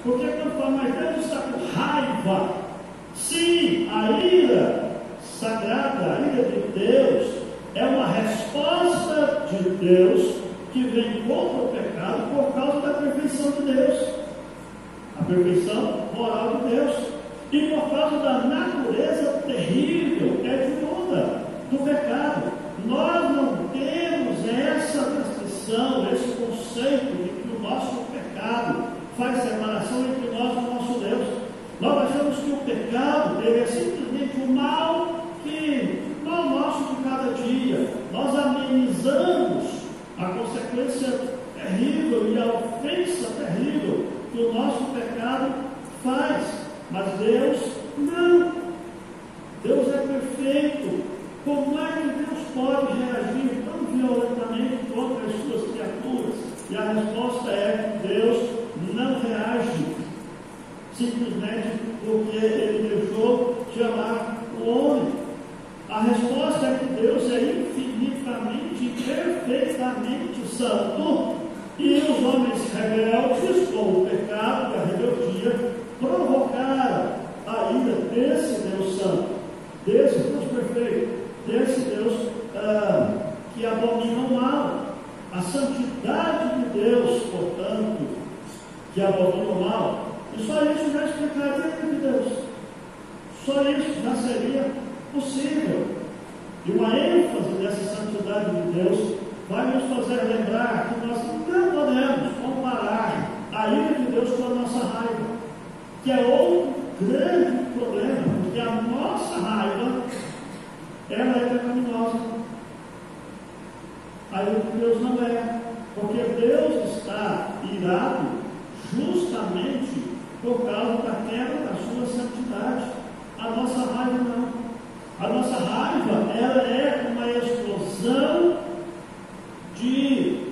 Porque quando fala, mas Deus está com raiva. Sim, a ira sagrada, a ira de Deus, é uma resposta de Deus que vem contra o pecado por causa da perfeição de Deus, a perfeição moral de Deus, e por causa da natureza terrível, hedionda do pecado. Nós não temos essa descrição, esse conceito de que o nosso pecado faz separação entre nós e o nosso Deus. Nós achamos que o pecado é simplesmente o mal nosso de cada dia. Nós amenizamos a consequência terrível e a ofensa terrível que o nosso pecado faz. Mas Deus não. Deus é perfeito. Como é que Deus pode reagir tão violentamente contra as suas criaturas? E a resposta é que Deus não reage simplesmente porque Ele deixou de amar o homem. A resposta é que Deus é infinitamente e perfeitamente santo, e os homens rebeldes com o pecado e a rebeldia provocaram a ira desse Deus santo, desse Deus perfeito, desse Deus que abomina o mal. A santidade de Deus, portanto, que abomina o mal. E só isso já explicaria a ira de Deus. Só isso já seria possível. E uma ênfase dessa santidade de Deus vai nos fazer lembrar que nós não podemos comparar a ira de Deus com a nossa raiva, que é outro grande problema, porque a nossa raiva, ela é pecaminosa. A ira de Deus não é, porque Deus está irado justamente por causa da quebra da sua santidade. A nossa raiva não. A nossa raiva, ela é uma explosão de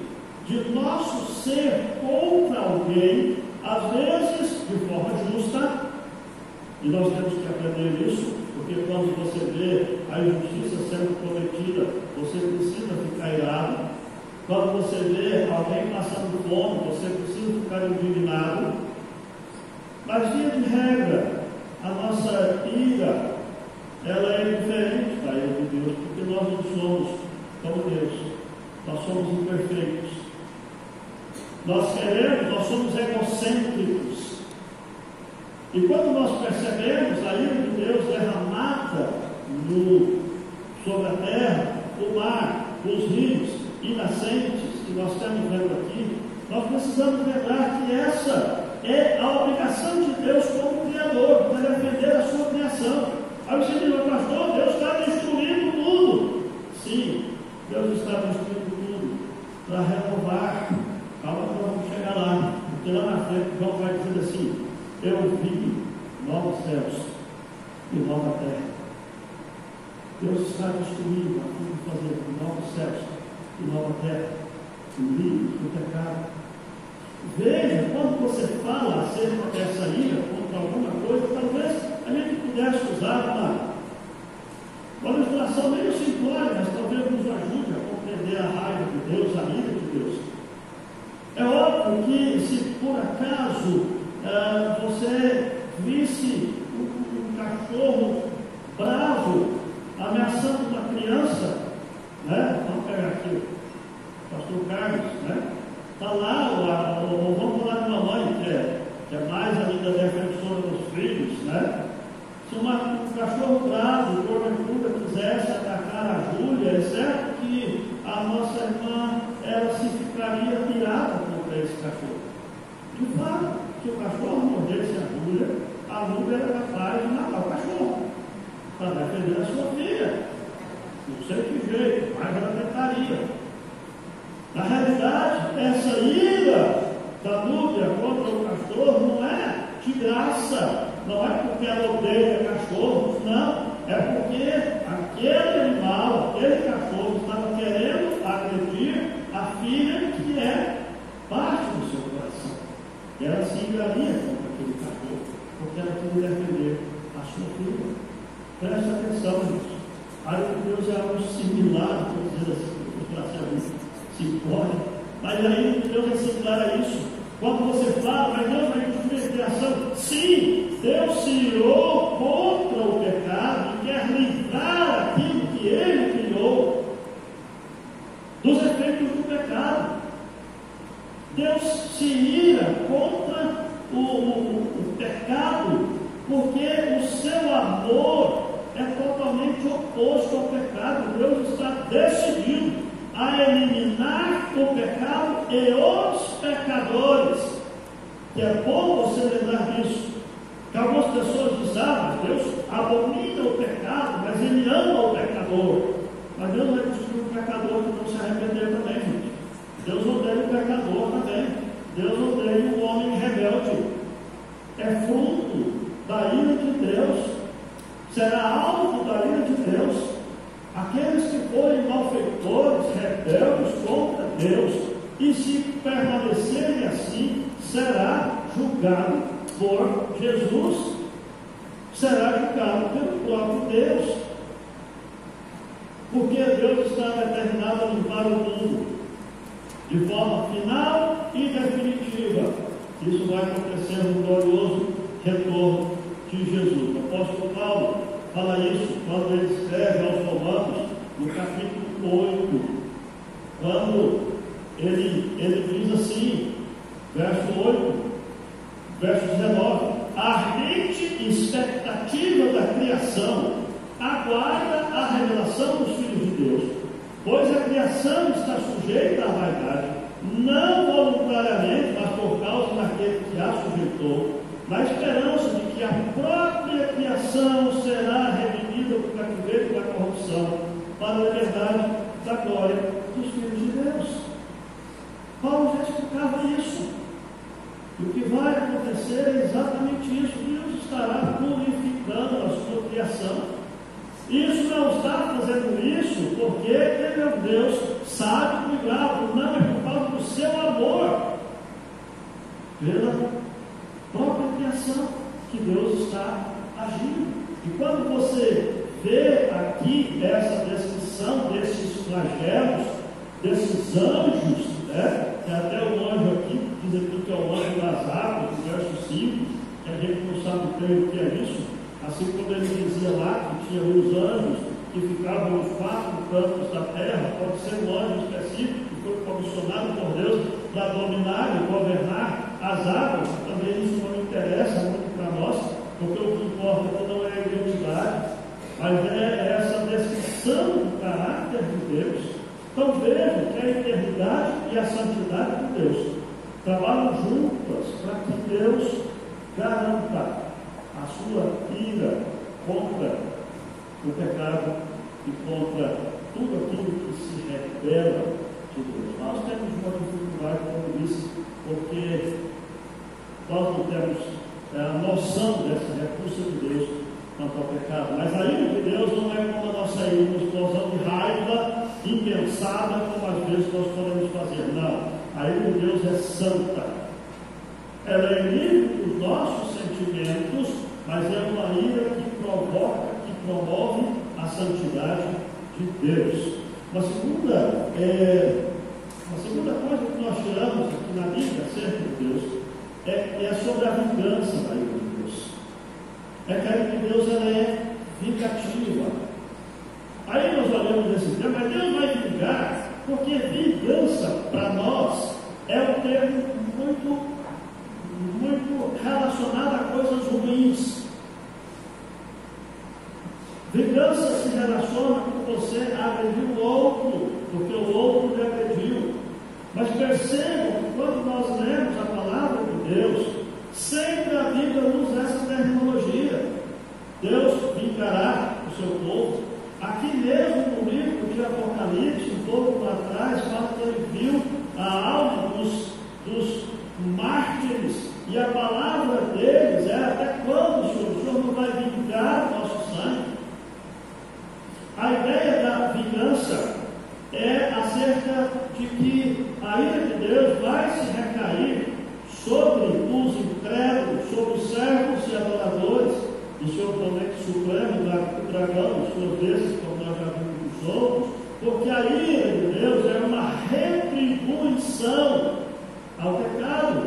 nosso ser contra alguém, às vezes de forma justa, e nós temos que aprender isso, porque quando você vê a injustiça sendo cometida, você precisa ficar irado. Quando você vê alguém passando fome, você precisa ficar indignado. Mas, via de regra, a nossa ira, ela é diferente da ira de Deus, porque nós não somos como Deus, nós somos imperfeitos. Nós somos egocêntricos. E quando nós percebemos a ira de Deus derramada sobre a terra, o mar, os rios e nascentes que nós estamos vendo aqui, nós precisamos lembrar que essa é a obrigação de Deus como Criador, para defender a sua criação. Aí você diz, pastor, Deus está destruindo tudo. Sim, Deus está destruindo tudo para renovar. Calma que nós vamos chegar lá, porque lá na frente João vai dizer assim: eu vi novos céus e nova terra. Deus está destruindo a fim de fazer novos céus e nova terra, livres do pecado. Veja, quando você fala acerca dessa ira contra alguma coisa, talvez a gente pudesse usar uma ilustração meio simplória, mas talvez nos ajude a compreender a raiva de Deus, a ira de Deus. É óbvio que se por acaso você visse um cachorro bravo ameaçando uma criança, né? Vamos pegar aqui o pastor Carlos, né? Está lá, vamos falar de uma mãe que é mais ainda defensora dos filhos, né? Se um cachorro bravo, porventura, quisesse atacar a Júlia, é certo que a nossa irmã, ela se ficaria irada contra esse cachorro. De fato, se o cachorro mordesse a Júlia era capaz de matar o cachorro, para defender a sua filha. Não sei que jeito, mas ela tentaria. Na realidade, essa ira da Núbia contra o cachorro não é de graça, não é porque ela odeia cachorros, não, é porque aquele animal, aquele cachorro estava querendo agredir a filha que é parte do seu coração. E ela se engaria contra aquele cachorro, porque ela queria defender a sua filha. Presta atenção nisso. A ira de Deus é algo similar, vou dizer assim, para ser simplório, mas a ira de Deus é similar a isso. Quando você fala, mas Deus vai destruir criação. Sim, Deus se irou contra o pecado e quer livrar aquilo que Ele criou dos efeitos do pecado. Deus se ira contra o pecado, porque o seu amor é totalmente oposto ao pecado. Deus está decidido a eliminar o pecado e os pecadores. E é bom você lembrar disso. Que algumas pessoas dizem: Deus abomina o pecado, mas Ele ama o pecador. Mas Deus vai destruir o pecador que não se arrepender também, gente. Deus odeia o pecador também. Deus odeia o homem rebelde. É fruto da ira de Deus. Será alvo da ira de Deus aqueles que forem malfeitores, rebeldes contra Deus, e se permanecerem assim, será julgado por Jesus, será julgado pelo próprio Deus, porque Deus está determinado a limpar o mundo de forma final e definitiva. Isso vai acontecer no glorioso retorno de Jesus. O apóstolo Paulo fala isso quando ele escreve aos Romanos, no capítulo 8, quando ele diz assim, verso 8, verso 19: a ardente expectativa da criação aguarda a revelação dos filhos de Deus, pois a criação está sujeita à vaidade, não voluntariamente, mas por causa daquele que a sujeitou, na esperança de que a própria criação será redimida do cativeiro da corrupção para a liberdade da glória dos filhos de Deus. Paulo já explicava isso. E o que vai acontecer é exatamente isso. Deus estará purificando a sua criação. Isso não está fazendo isso porque Ele é um Deus sábio e bravo. Não, é por causa do seu amor pela própria criação que Deus está agindo. E quando você vê aqui essa descrição desses flagelos, desses anjos, né? Tem até um anjo aqui, diz aqui que é o anjo das águas, no verso 5, que a gente não sabe bem o que é isso, assim como ele dizia lá que tinha os anjos que ficavam nos 4 cantos da terra. Pode ser um anjo específico que foi comissionado por Deus para dominar e governar as águas. Também isso não interessa muito para nós, porque o que importa não é a identidade, mas é essa descrição do caráter de Deus. Então vejam que a eternidade e a santidade de Deus trabalham juntas para que Deus garanta a sua ira contra o pecado e contra tudo aquilo que se rebela de Deus. Nós temos uma dificuldade, como disse, porque nós não temos a noção dessa repulsa de Deus quanto ao pecado. Mas a ira de Deus não é como a nossa ira, uma explosão de raiva impensada, como às vezes nós podemos fazer. Não, a ira de Deus é santa. Ela é livre dos nossos sentimentos, mas é uma ira que provoca, que promove a santidade de Deus. Uma segunda coisa que nós tiramos aqui na Bíblia acerca de Deus é sobre a vingança da ira de Deus. É que a ira de Deus ela é vingativa. Aí nós olhamos desse termo, mas Deus vai vingar, porque vingança para nós é um termo muito relacionado a coisas ruins. Vingança se relaciona com você agredir o outro, porque o outro lhe agrediu. Mas percebam que quando nós lemos a palavra de Deus, sempre a Bíblia usa essa terminologia. Deus vingará o seu povo. Aqui mesmo no livro de Apocalipse, um pouco lá atrás, fala que ele viu a alma dos mártires, e a palavra deles é: até quando, Senhor? O Senhor não vai vingar o nosso sangue? A ideia da vingança é acerca de que a ira de Deus vai se recair sobre os incrédulos, sobre os servos e adoradores do seu oponente supremo, o dragão, os seus desses, como nós já vimos nos outros, porque a ira de Deus é uma retribuição ao pecado.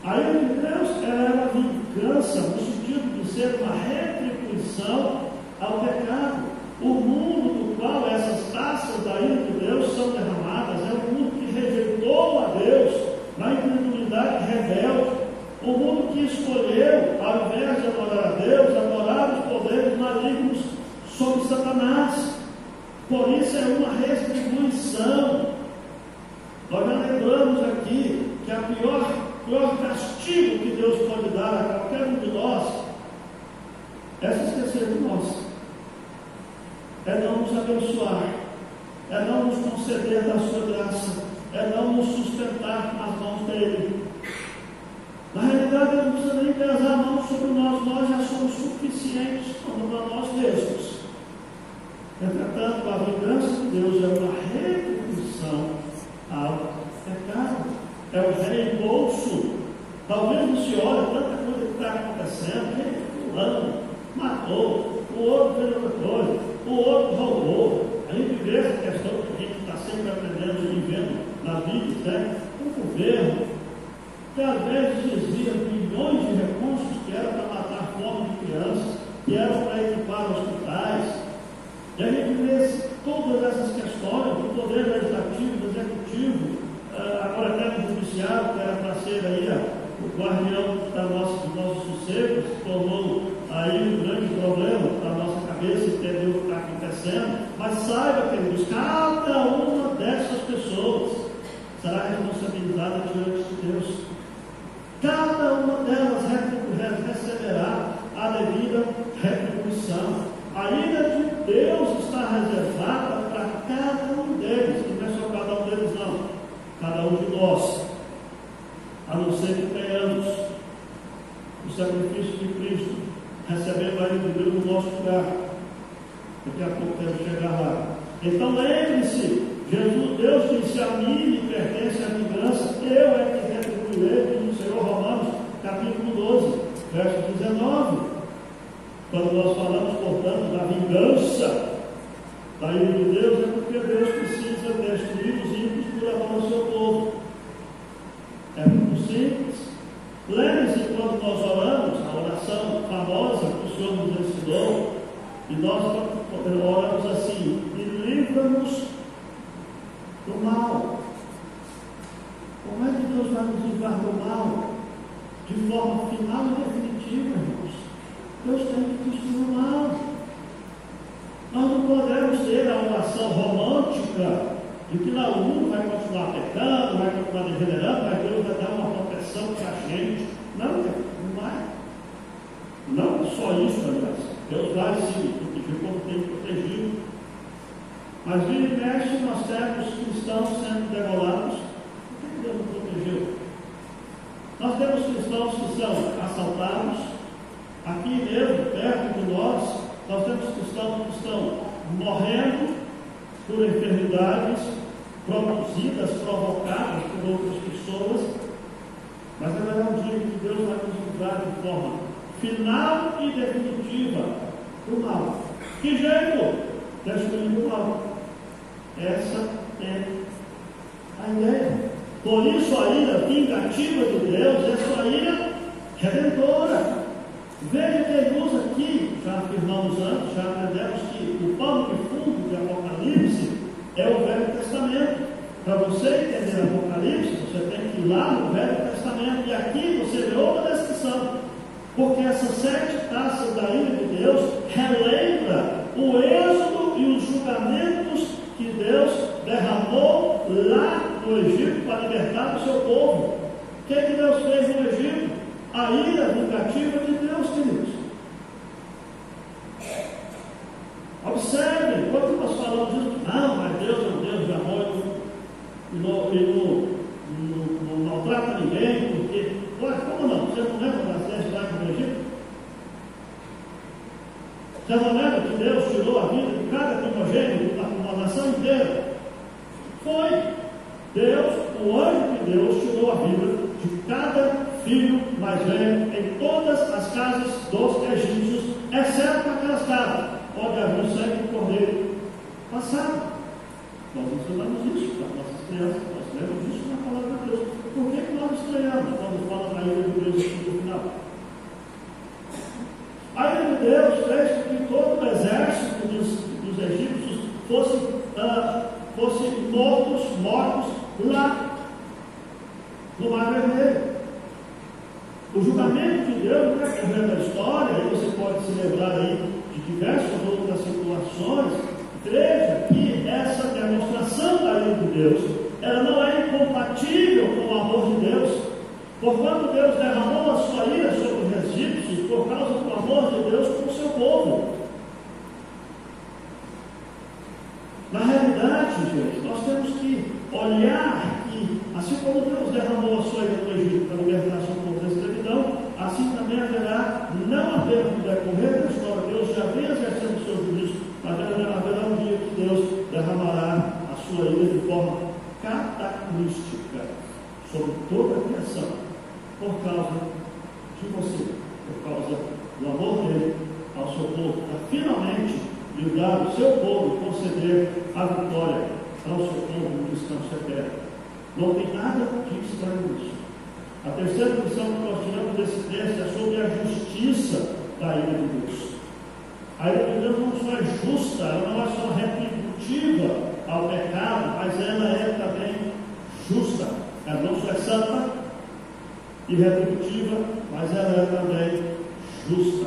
A ira de Deus é uma vingança, no sentido de ser uma retribuição ao pecado. O mundo do qual essas taças da ira de Deus são derramadas é um mundo que rejeitou a Deus na incredulidade rebelde. O mundo que escolheu, ao invés de adorar a Deus, adorar os poderes malignos sobre Satanás. Por isso é uma retribuição. Nós já lembramos aqui que a pior castigo que Deus pode dar a qualquer um de nós é se esquecer de nós, é não nos abençoar, é não nos conceder da sua graça, é não nos sustentar nas mãos dele. Na realidade, ele não precisa nem pesar a mão sobre nós já somos suficientes como para nós mesmos. Entretanto, a vingança de Deus é uma retribuição ao pecado, é o reembolso. Talvez não se olhe tanta coisa que está acontecendo, fulano matou, o outro fez outra coisa, o outro roubou. A gente vê essa questão que a gente está sempre aprendendo e vivendo na vida, né? O governo, que às vezes dizia milhões de recursos que eram para matar fome de crianças, que eram para equipar hospitais. E a gente vê todas essas questões do poder legislativo, do executivo, agora até do judiciário, que era para ser aí o guardião dos nossos sossegos, se tornou aí um grande problema para a nossa cabeça entender o que está acontecendo. Mas saiba, queridos, cada uma dessas pessoas será responsabilizada diante de Deus. Cada uma delas receberá a devida retribuição. A ira de Deus está reservada para cada um deles, e não é só cada um deles, não, cada um de nós, a não ser que tenhamos o sacrifício de Cristo, recebendo a ira de Deus no nosso lugar. Daqui a pouco quero chegar lá. Então lembre-se, Deus disse: a mim me pertence a vingança, eu é que retribuirei, diz o Senhor. Romanos capítulo 12, verso 19. Quando nós falamos, portanto, da vingança da ira de Deus, é porque Deus precisa destruir os ímpios por amor ao seu povo. É muito simples. Lembre-se quando nós oramos, a oração famosa que o Senhor nos ensinou, e nós oramos assim: e livra-nos do mal. Como é que Deus vai nos livrar do mal? De forma final e definitiva, irmãos. Deus tem que destruir o mal. Nós não podemos ter a oração romântica de que não, o mundo vai continuar pecando, vai continuar degenerando, mas Deus vai dar uma proteção para a gente. Não, não vai. Não só isso, aliás. Deus vai sim proteger como tem protegido. Mas vira e mexe, nós temos cristãos sendo degolados. Por que Deus não protegeu? Nós temos cristãos que são assaltados. Aqui mesmo, perto de nós temos cristãos que estão morrendo por enfermidades produzidas, provocadas por outras pessoas, mas haverá um dia que Deus vai nos livrar de forma final e definitiva do mal. Que jeito? Destruir o mal. Essa é a ideia. Por isso a ira vingativa de Deus é sua ira redentora. Veja que ele usa aqui, já afirmamos antes, já aprendemos que o pano de fundo de Apocalipse é o Velho Testamento. Para você entender Apocalipse, você tem que ir lá no Velho Testamento, e aqui você vê outra descrição, porque essas 7 taças da ira de Deus relembra o êxodo e os julgamentos que Deus derramou lá no Egito para libertar o seu povo. O que Deus fez no Egito? A ira vingativa de Deus, queridos. Observe, quando nós falamos isso, não, mas Deus é um Deus de amor e não maltrata ninguém, porque, ué, como não? Você não lembra das 10 pragas do Egito? Você não lembra que Deus tirou a vida de cada primogênito da nação inteira? Foi Deus, o anjo de Deus, tirou a vida de cada filho mais velho em todas as casas dos egípcios, exceto aquelas casas onde havia o sangue do cordeiro passado. Nós ensinamos isso para nossas crianças, nós lemos isso na palavra de Deus. Por que nós estranhamos quando fala da ira depois do final. A ira de Deus fez com que todo o exército dos egípcios fossem mortos lá no Mar Vermelho. O julgamento de Deus não é correr da história, aí você pode se lembrar aí de diversas outras situações. Veja que essa demonstração da ira de Deus, ela não é incompatível com o amor de Deus. Porquanto Deus derramou a sua ira sobre os egípcios por causa do amor de Deus com o seu povo. Na realidade, gente, nós temos que olhar que, assim como Deus derramou a sua ira no Egito para libertar seu povo da escravidão, assim também haverá, não apenas no decorrer da história, Deus já vem exercendo o seu juízo, mas haverá um dia que Deus derramará a sua ira de forma cataclística sobre toda a criação, por causa de você, por causa do amor dele ao seu povo, para finalmente livrar o seu povo e conceder a vitória ao seu povo no descanso eterno. Não tem nada de estranho nisso. A terceira lição que nós tiramos desse texto é sobre a justiça da ira de Deus. A ira de Deus não só é justa, ela não é só retributiva ao pecado, mas ela é também justa. Ela não só é santa e retributiva, mas ela é também justa.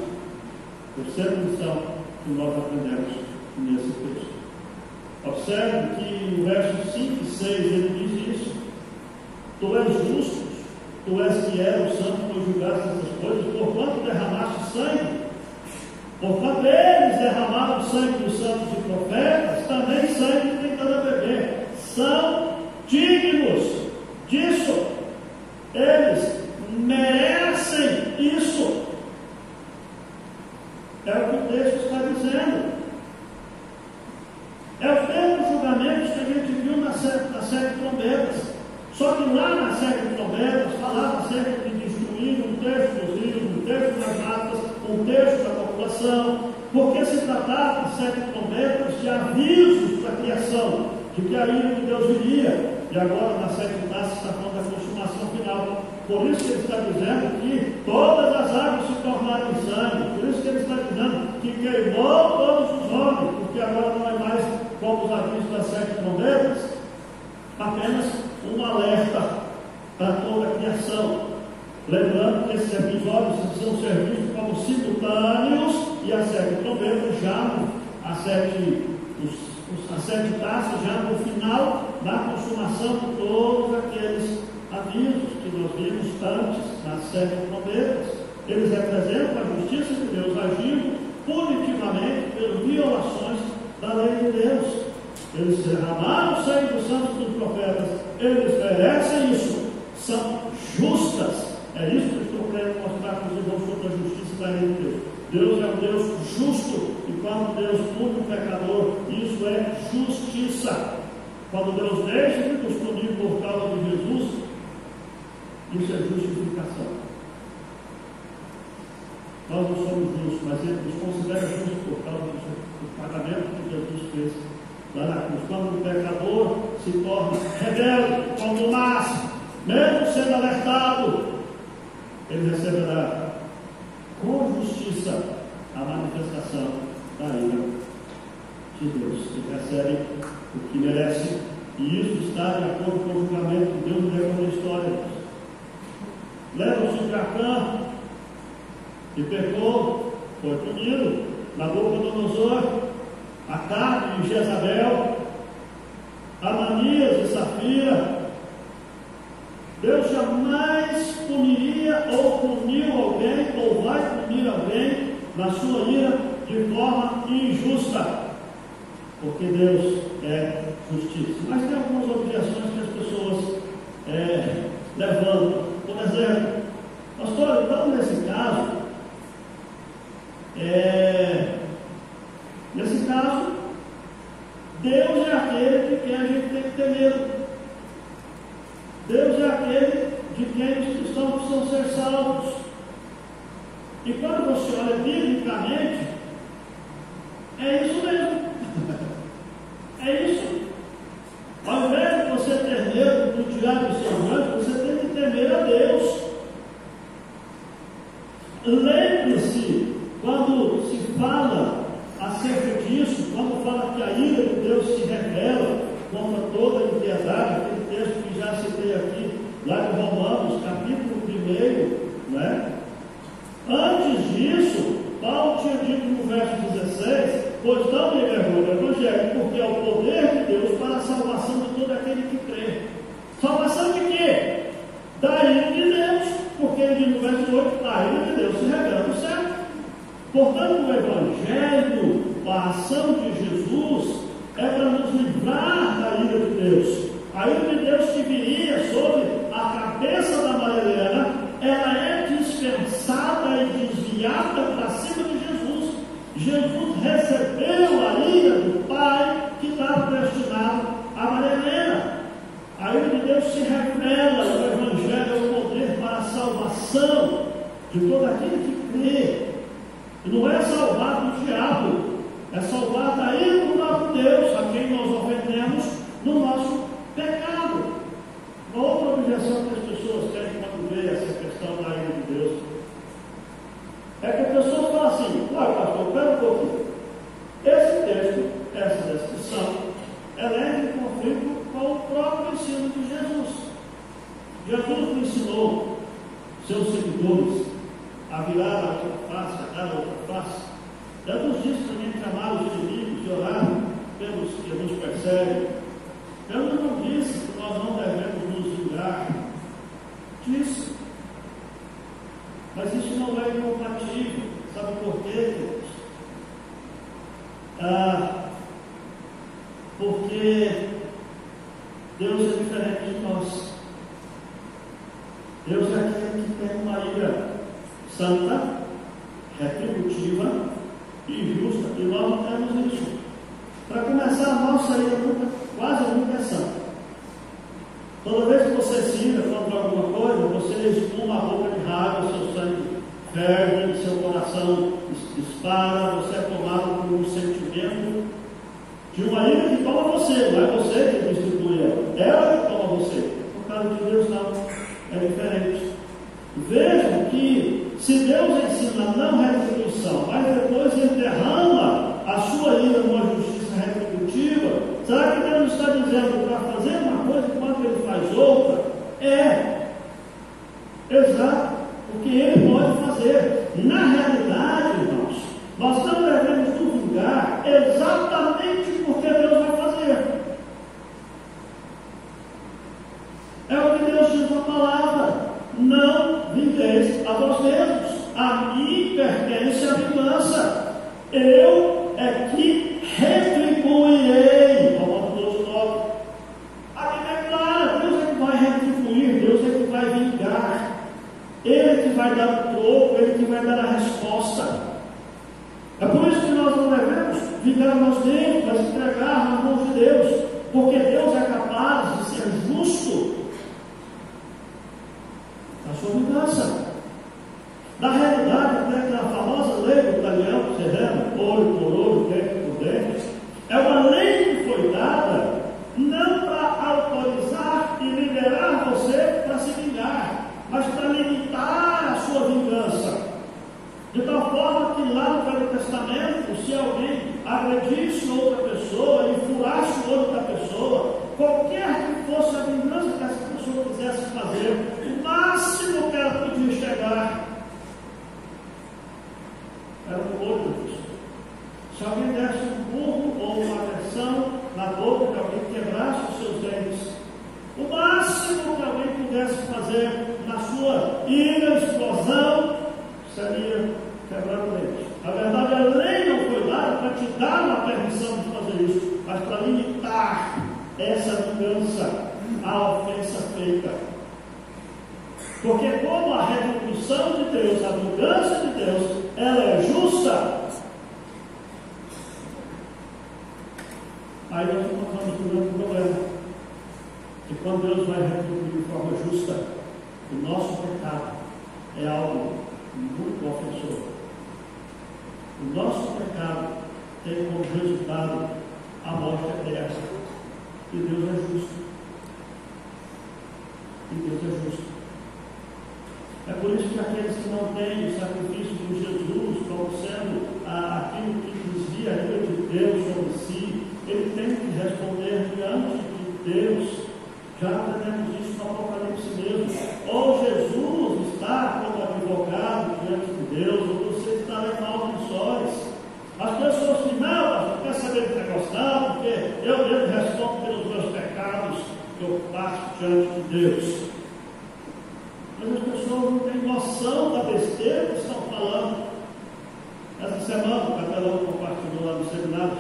Terceira lição que nós aprendemos nesse texto. Observe que no verso 5 e 6 ele diz isso: tu és justo, tu és fiel, o santo, pois julgaste essas coisas, porquanto derramaste sangue, porquanto eles derramaram o sangue dos santos e profetas, também sangue tem dado a beber, são dignos disso, eles merecem isso. É o que o texto está dizendo. É o mesmo julgamento que a gente viu na sete trombetas. Só que lá na sete trombetas falava acerca de destruir um terço dos rios, um terço das matas, um terço da população, porque se tratava de sete trombetas de avisos para a criação, de que a ira de Deus viria. E agora na sete taças está falando da consumação final. Por isso que ele está dizendo que todas as águas se tornaram em sangue. Por isso que ele está dizendo que queimou todos os homens, porque agora não é mais como os avisos das sete trombetas, apenas um alerta para toda a criação. Lembrando que esses episódios são servidos como simultâneos e as sete trombetas já, as sete taças já no final da consumação de todos aqueles avisos que nós vimos antes nas sete trombetas. Eles representam a justiça de Deus agindo punitivamente pelas violações da lei de Deus. Eles derramaram o sangue dos santos e dos profetas, eles merecem isso, são justas. É isso que eu estou querendo mostrar para os irmãos sobre a justiça da lei de Deus. Deus é um Deus justo, e quando Deus pune o pecador, isso é justiça. Quando Deus deixa de nos punir por causa de Jesus, isso é justificação. Nós não somos justos, mas Ele nos considera justos por causa do pagamento que Jesus fez lá na cruz. Quando o pecador se torna rebelde, quando nasce, mesmo sendo alertado, ele receberá com justiça a manifestação da ira de Deus. Ele recebe o que merece, e isso está de acordo com o julgamento que Deus deu na história. Leva-se de Acã, que pecou, foi punido. Nabucodonosor, Acabe e Jezabel, Ananias e Safira. Deus jamais puniria ou puniu alguém, ou vai punir alguém na sua ira de forma injusta, porque Deus é justiça. Mas tem algumas objeções que as pessoas levantam. Por exemplo, pastor, então nesse caso, Deus é aquele de quem a gente tem que ter medo. Deus é aquele de quem os cristãos precisam ser salvos. E quando você olha biblicamente, é isso mesmo. É isso. Ao invés de você ter medo do diabo e seus anjos, você tem que temer a Deus. lembre-se, quando se fala acerca disso, quando fala que a ira de Deus se revela contra toda a impiedade, aquele texto que já citei aqui, lá em Romanos, capítulo 1, né? Antes disso, Paulo tinha dito no verso 16: pois não me envergonho do Evangelho, porque é o poder de Deus para a salvação de todo aquele que crê. Salvação de quê? Da ira de Deus, porque ele diz no verso 8: a ira de Deus se revela no céu. Portanto, o Evangelho, a ação de Jesus, é para nos livrar da ira de Deus. A ira de Deus que viria sobre a cabeça da Maria Helena, ela é dispensada e desviada para cima de Jesus. Jesus recebeu a ira do Pai que estava destinado a Maria Helena. A ira de Deus se revela, o Evangelho é o poder para a salvação de todo aquele que crê. E não é salvar do diabo, é salvar da ira do nosso Deus, a quem nós ofendemos no nosso pecado. Uma outra objeção que as pessoas têm quando vê essa questão da ira de Deus é que a pessoa fala assim: ué, pastor, espera um pouquinho. Esse texto, essa descrição, ela é em conflito com o próprio ensino de Jesus. Jesus ensinou seus seguidores a virar a outra face, a dar a outra face. Jesus disse também de amar os inimigos, de orar pelos que nos perseguem. Jesus não disse que nós não devemos nos vingar. Disse. Mas isso não é incompatível. Sabe por quê, Deus? Porque Deus é diferente de nós. Deus é aquele que tem uma ira santa, retributiva e justa. E nós não temos isso. Para começar, a nossa ira quase nunca é santa. Toda vez que você se ira contra alguma coisa, você espuma a boca de raiva, seu sangue ferve, seu coração dispara, você é tomado por um sentimento de uma ira que toma você, não é você que distribui ela que toma você. No caso de Deus, não, é diferente. Vejam que se Deus ensina não retribuição, mas depois ele derrama a sua ira numa justiça retributiva, será que Deus está dizendo para fazer uma coisa enquanto ele faz outra? É, exato, porque ele pode fazer. Na realidade, irmãos, nós não devemos nos vingar exatamente porque Deus vai fazer. É o que Deus diz na palavra: não vingueis a vós mesmos, a mim pertence a vingança, eu é que retribuirei. Romanos 12:9. A Bíblia é clara: Deus é que vai retribuir, Deus é que vai vingar, Ele que vai dar o troco, Ele que vai dar a resposta. É por isso que nós não devemos vingar nós mesmos, mas entregar nas mãos de Deus, porque Deus é capaz de ser justo na sua vingança. Na realidade, aquela famosa lei do italiano, você lembra? Olho por olho, dente por dente. É uma lei que foi dada não para autorizar e liberar você para se vingar, mas para limitar a sua vingança. De tal forma que lá no Velho Testamento, se alguém agredisse outra pessoa e furasse o olho da pessoa, qualquer que fosse a vingança que essa pessoa quisesse fazer, o máximo que ela podia chegar era o olho da pessoa. Se alguém desse um burro ou uma agressão na boca de alguém, quebrasse os seus dentes, o máximo que alguém pudesse fazer na sua ira, explosão, seria quebrar o dente. Na verdade, a lei não foi dada para te dar uma permissão de fazer isso, mas para limitar essa vingança, a ofensa feita. Porque como a retribuição de Deus, a vingança de Deus, ela é justa, aí nós encontramos um grande problema. Que quando Deus vai retribuir de forma justa, o nosso pecado é algo muito ofensor. O nosso pecado tem como resultado a morte eterna. E Deus é justo. E Deus é justo. É por isso que aqueles que não têm o sacrifício de Jesus como sendo aquilo que desvia a ira de Deus sobre si, ele tem que responder diante de Deus. Já aprendemos isso no Apocalipse mesmo. Ou Jesus está como advogado diante de Deus, ou você está em maus lençóis. As pessoas que não quer saber do negócio, não, porque eu mesmo respondo pelos meus pecados que eu passo diante de Deus. Mas as pessoas não têm noção da besteira que estão falando. Essa semana o capelão compartilhou lá no seminário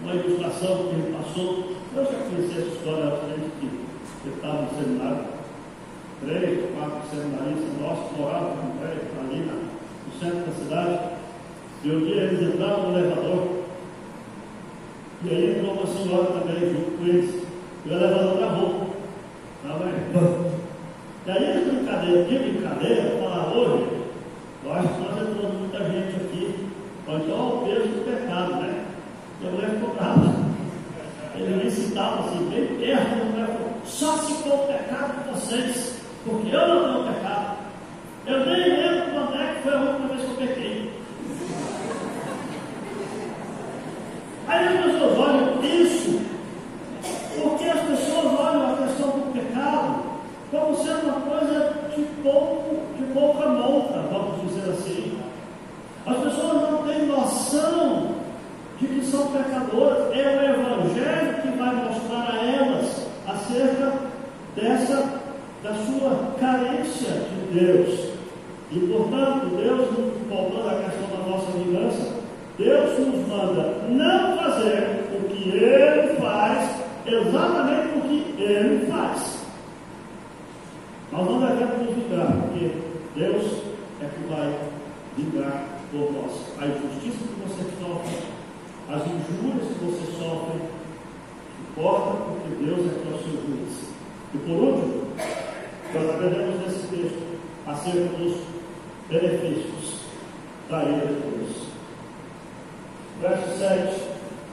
uma ilustração que ele passou. Eu já conheci essa história antes que eu estava no seminário. 3 ou 4 seminaristas nossos moravam ali no centro da cidade. E um dia eles entraram no elevador. E aí entrou uma senhora também junto com eles. E o elevador travou. E aí de brincadeira, falaram: hoje, eu acho que nós entramos muita gente aqui. Ou então o peso do pecado, né? E a mulher ficou brava. Ele me citava assim, bem perto, a mulher falou: só se for o pecado de vocês, porque eu não tenho pecado. Eu nem lembro quando é que foi a última vez que eu pequei. Aí as pessoas olham isso, porque as pessoas olham a questão do pecado como sendo uma coisa de pouca monta, vamos dizer assim. As pessoas não têm noção de que são pecadoras. É o Evangelho que vai mostrar a elas acerca da sua carência de Deus. E portanto, Deus, voltando à questão da nossa vingança, Deus nos manda não fazer o que Ele faz, exatamente o que Ele faz. Nós não devemos nos vingar, porque Deus é que vai vingar por nós. A injustiça que você sofre, as injúrias que você sofre, importa porque Deus é que é o seu juiz. E por último, nós aprendemos nesse texto acerca dos benefícios da ira de Deus. Verso 7,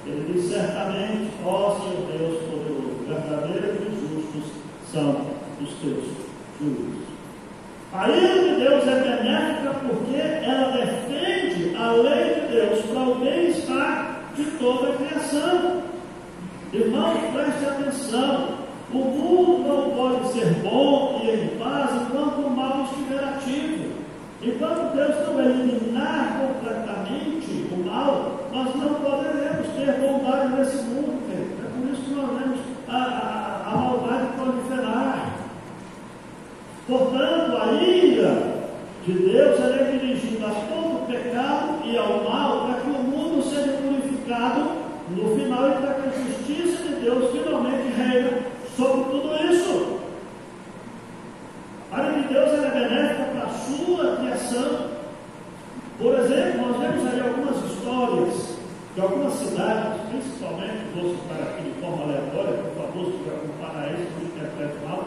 ele diz: certamente, ó Senhor Deus poderoso, verdadeiros e justos são os teus juízos. A ira de Deus é benéfica porque ela defende a lei de Deus para o bem-estar de toda a criação. Irmãos, preste atenção. O mundo não pode ser bom e em paz enquanto o mal estiver ativo. Enquanto Deus não eliminar completamente o mal, nós não poderemos ter bondade nesse mundo. É por isso que nós vemos a maldade proliferar. Portanto, a ira de Deus é dirigida a todo o pecado e ao mal, para que o mundo seja purificado no final e para que a justiça de Deus finalmente reine sobre tudo isso. A ira de Deus é benéfica para a sua criação. Por exemplo, nós vemos aí algumas histórias de algumas cidades, principalmente, vou citar aqui de forma aleatória, por favor, se tiver algum paraense, não interprete mal,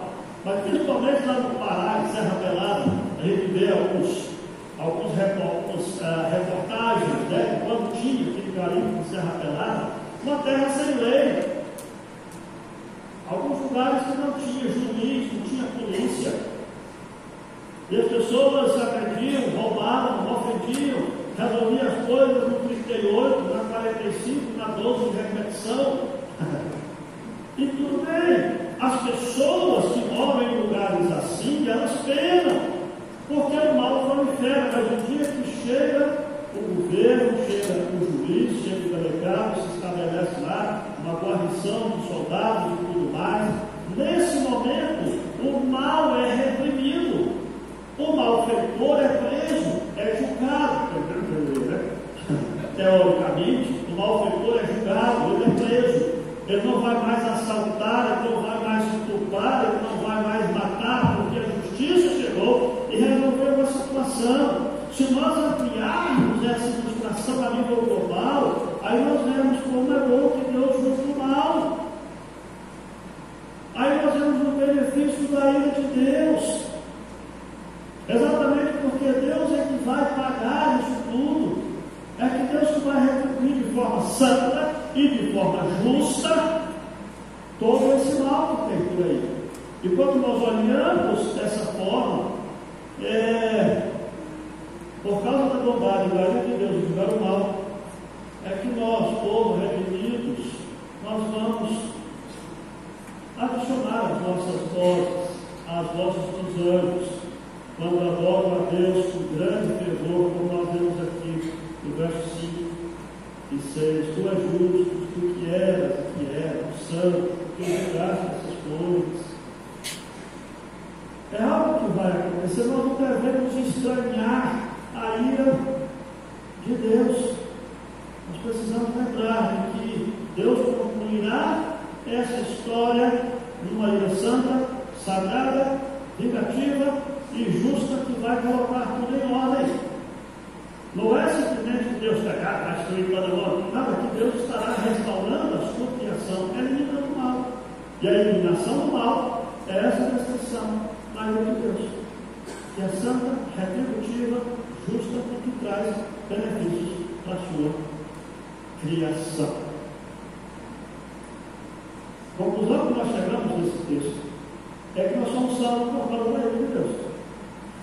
mas principalmente lá no Pará, em Serra Pelada, a gente vê algumas reportagens, né, de quando tinha aquele garimpo de Serra Pelada, uma terra sem lei. Alguns lugares que não tinha juiz, não tinha polícia. E as pessoas se agrediam, roubavam, ofendiam, resolviam as coisas no 38, na 45, na 12 de repetição. E tudo bem. As pessoas que moram em lugares assim, elas penam, porque o mal prolifera. Mas o dia que chega o governo, chega o juiz, chega o delegado, se estabelece lá uma guarnição de soldados e tudo mais, nesse momento o mal é reprimido, o malfeitor é preso, é julgado, teoricamente o malfeitor é julgado, ele é preso. Ele não vai mais assaltar, ele não vai mais estuprar, ele não vai mais matar, porque a justiça chegou e resolveu a situação. Se nós ampliarmos essa ilustração a nível global, aí nós vemos como é bom que Deus julga o mal. Aí nós vemos o benefício da ira de Deus. Exatamente porque Deus é que vai pagar isso tudo. É que Deus que vai retribuir de forma santa e de forma justa todo esse mal que tem por aí. E quando nós olhamos essa iguaria de Deus, de julgar o mal, é que nós, povo redimidos, nós vamos adicionar as nossas vozes, as vozes dos anjos, quando adoram a Deus com grande fervor, como nós vemos aqui no verso 5 e 6. Tu és justo, tu que eras e que era, o santo, tu julgaste essas coisas. É algo que vai acontecer, nós não devemos estranhar a ira de Deus. Nós precisamos lembrar de que Deus concluirá essa história numa ira santa, sagrada, vingativa e justa, que vai colocar tudo em ordem. Não é simplesmente que Deus pegar para destruir toda a morte, nada, que Deus estará restaurando a sua criação, eliminando o mal. E a eliminação do mal é essa restrição na ira de Deus, que é santa, retributiva, justa e que traz benefícios para a sua criação. A conclusão que nós chegamos nesse texto é que nós somos salvos por causa da ira de Deus.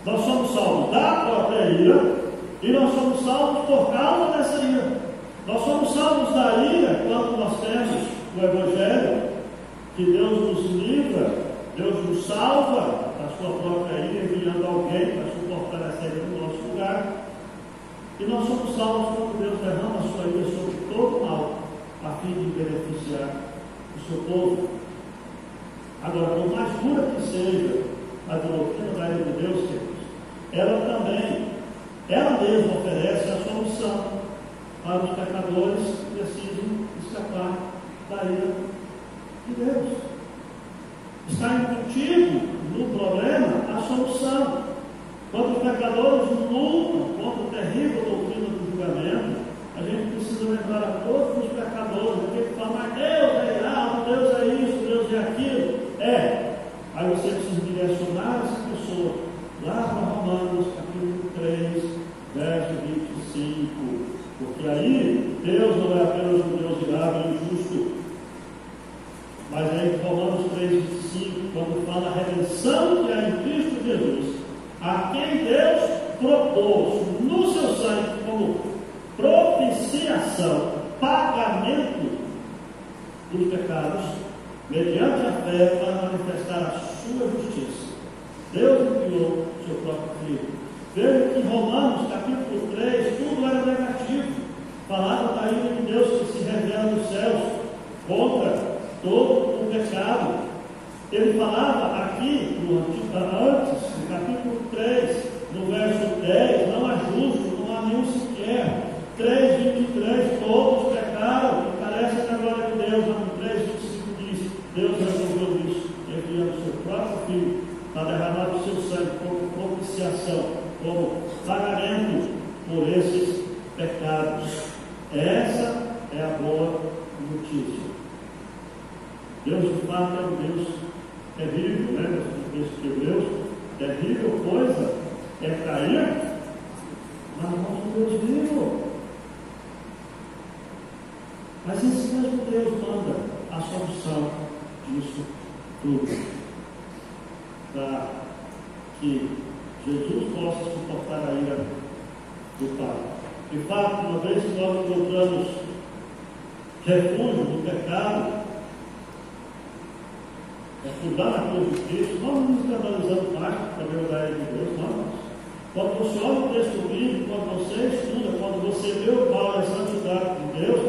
Nós somos salvos da própria ira e nós somos salvos por causa dessa ira. Nós somos salvos da ira quando nós temos o Evangelho, que Deus nos livra, Deus nos salva da sua própria ira, enviando alguém para suportar essa ira no nosso lugar. E nós somos salvos quando Deus derrama a sua ira sobre todo o mal, a fim de beneficiar o seu povo. Agora, por mais dura que seja a doutrina da ira de Deus, ela mesma oferece a solução para os pecadores que precisam escapar da ira de Deus. Está embutido no problema a solução. Quando os pecadores lutam contra a terrível doutrina do julgamento, a gente precisa lembrar a todos os pecadores, aquele que fala, mas Deus é irado, Deus é isso, Deus é aquilo. Aí você precisa direcionar essa pessoa lá para Romanos, capítulo 3, verso 25. Porque aí Deus não é apenas um Deus irado e injusto, mas é em Romanos 3, 25, quando fala a redenção que há em Cristo Jesus, a quem Deus propôs no seu sangue como propiciação, pagamento dos pecados, mediante a fé, para manifestar a sua justiça. Deus enviou o seu próprio Filho. Veja que em Romanos capítulo 3, tudo era negativo. Falava da ira de Deus que se revela nos céus contra todo o pecado. Ele falava aqui, antes, no capítulo 3, no verso 10, não há justo, não há nenhum sequer. 3:23, todos pecaram e carecem da glória de Deus. No 3:25 diz, Deus resolveu isso, enviando o seu próprio Filho para derramar o seu sangue como propiciação, como pagamento por esses pecados. Essa é a boa notícia. Deus de fato é um Deus terrível, lembra do texto de Hebreus? Terrível coisa é cair nas mãos do Deus vivo. Mas esse mesmo Deus manda a solução disso tudo, para que Jesus possa suportar a ira do Pai. De fato, uma vez que nós encontramos refúgio do pecado, estudar na cruz de Cristo, nós não nos escandalizamos mais com a verdade de Deus, não. Quando você olha o texto bíblico, quando você estuda, quando você vê o mal e a santidade de Deus,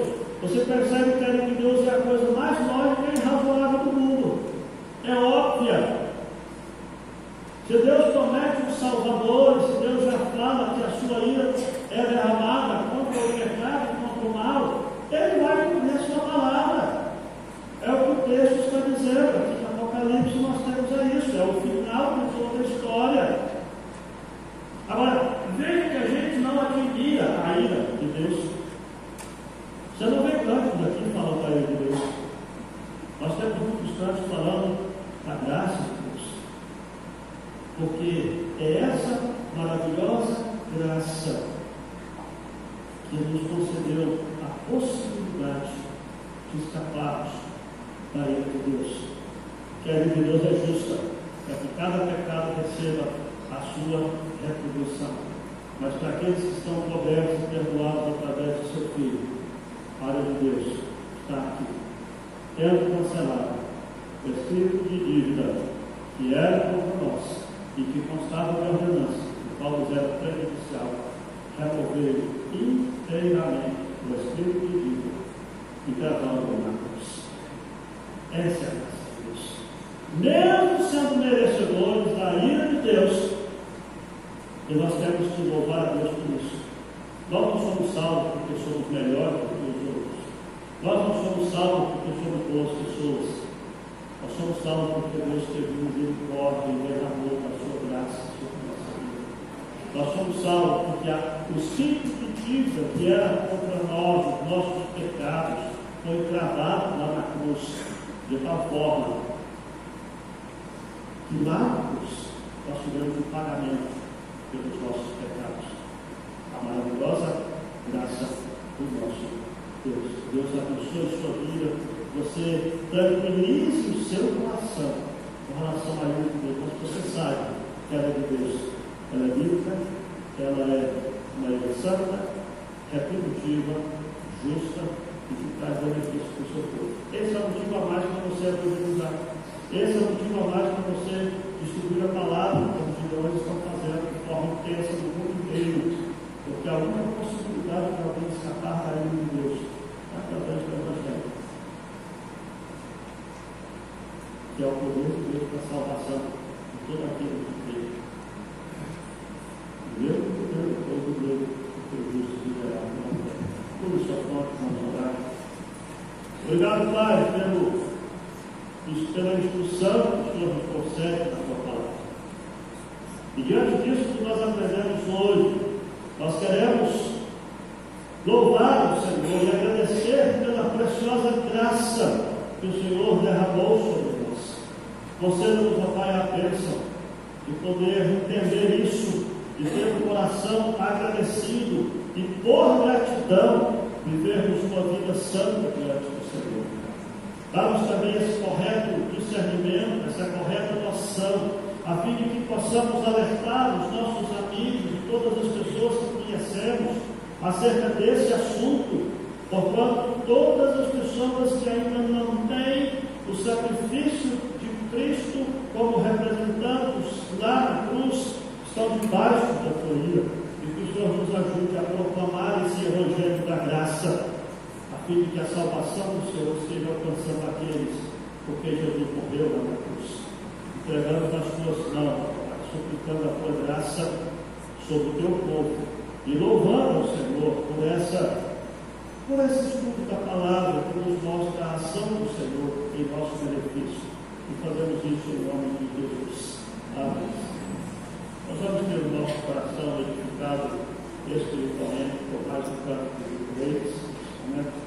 você percebe que a ira de Deus é a coisa mais lógica e razoável do mundo. É óbvia. Se Deus promete um Salvador, se Deus já fala que a sua ira é derramada contra o pecado e contra o mal, Ele vai cumprir a sua palavra. É o que o texto está dizendo. Aqui no Apocalipse nós temos isso. É o final de toda a história. Agora, veja que a gente não admira a ira de Deus. Você não vê cantos aqui falando da ira de Deus. Nós temos muitos cantos falando da graça de Deus. Porque é essa maravilhosa graça que nos concedeu a possibilidade de escaparmos da ira de Deus. Que a ira de Deus é justa, para que cada pecado receba a sua retribuição. mas para aqueles que estão cobertos e perdoados através do seu Filho, a área de Deus está aqui. Tendo cancelado o escrito de dívida que era contra nós e que constava de ordenança, do qual nos era prejudicial, remover inteiramente o escrito de dívida e gravá-lo na cruz. Essa é a graça de Deus. Mesmo sendo merecedores da ira de Deus, e nós temos que louvar a Deus por isso. Nós não somos salvos porque somos melhores do que os outros. Nós não somos salvos porque somos boas pessoas. Nós somos salvos porque Deus teve misericórdia e derramou a sua graça sobre a nossa vida. Nós somos salvos porque o cinto de dívida que era contra nós, os nossos pecados, foi cravado lá na cruz, de tal forma que lá na cruz nós tivemos o pagamento pelos nossos pecados. A maravilhosa graça do nosso Deus. Deus abençoe a sua vida. Você tranquilize o seu coração com relação à ira de Deus. Mas você sabe que ela é de Deus. Ela é bíblica, ela é uma lei santa, retributiva, justa e que traz benefício para o seu povo. Esse é o motivo a mais para você evangelizar. Esse é o motivo a mais para você distribuir a palavra que os gideões estão fazendo de forma intensa no mundo inteiro. Porque a única possibilidade de alguém escapar da ira de Deus é através do Evangelho, que é o poder de Deus para a salvação de todo aquele que crê. O mesmo poder do povo dele, que o justo liberado não tem. Por isso, a fonte, vamos orar. Obrigado, Pai, pela instrução que o Senhor nos concede na tua palavra. E diante disso que nós aprendemos hoje, nós queremos louvar o Senhor e agradecer pela preciosa graça que o Senhor derramou sobre nós. Conceda-nos, ó Pai, a bênção de poder entender isso, de ter um coração agradecido e, por gratidão, vivermos uma vida santa diante do Senhor. Dá-nos também esse correto discernimento, essa correta noção, a fim de que possamos alertar os nossos amigos e todas as pessoas que conhecemos acerca desse assunto, porquanto todas as pessoas que ainda não têm o sacrifício de Cristo como representantes lá na cruz estão debaixo da tua ira, e que o Senhor nos ajude a proclamar esse evangelho da graça, a fim de que a salvação do Senhor esteja alcançando aqueles porque Jesus morreu lá na cruz. Entregamos nas tuas mãos, suplicando a tua graça sobre o teu povo e louvando o Senhor por esse estudo da palavra que nos mostra a ação do Senhor em nosso benefício. E fazemos isso em nome de Jesus. Amém. Nós vamos ter o nosso coração edificado espiritualmente por mais um canto de leis. Amém.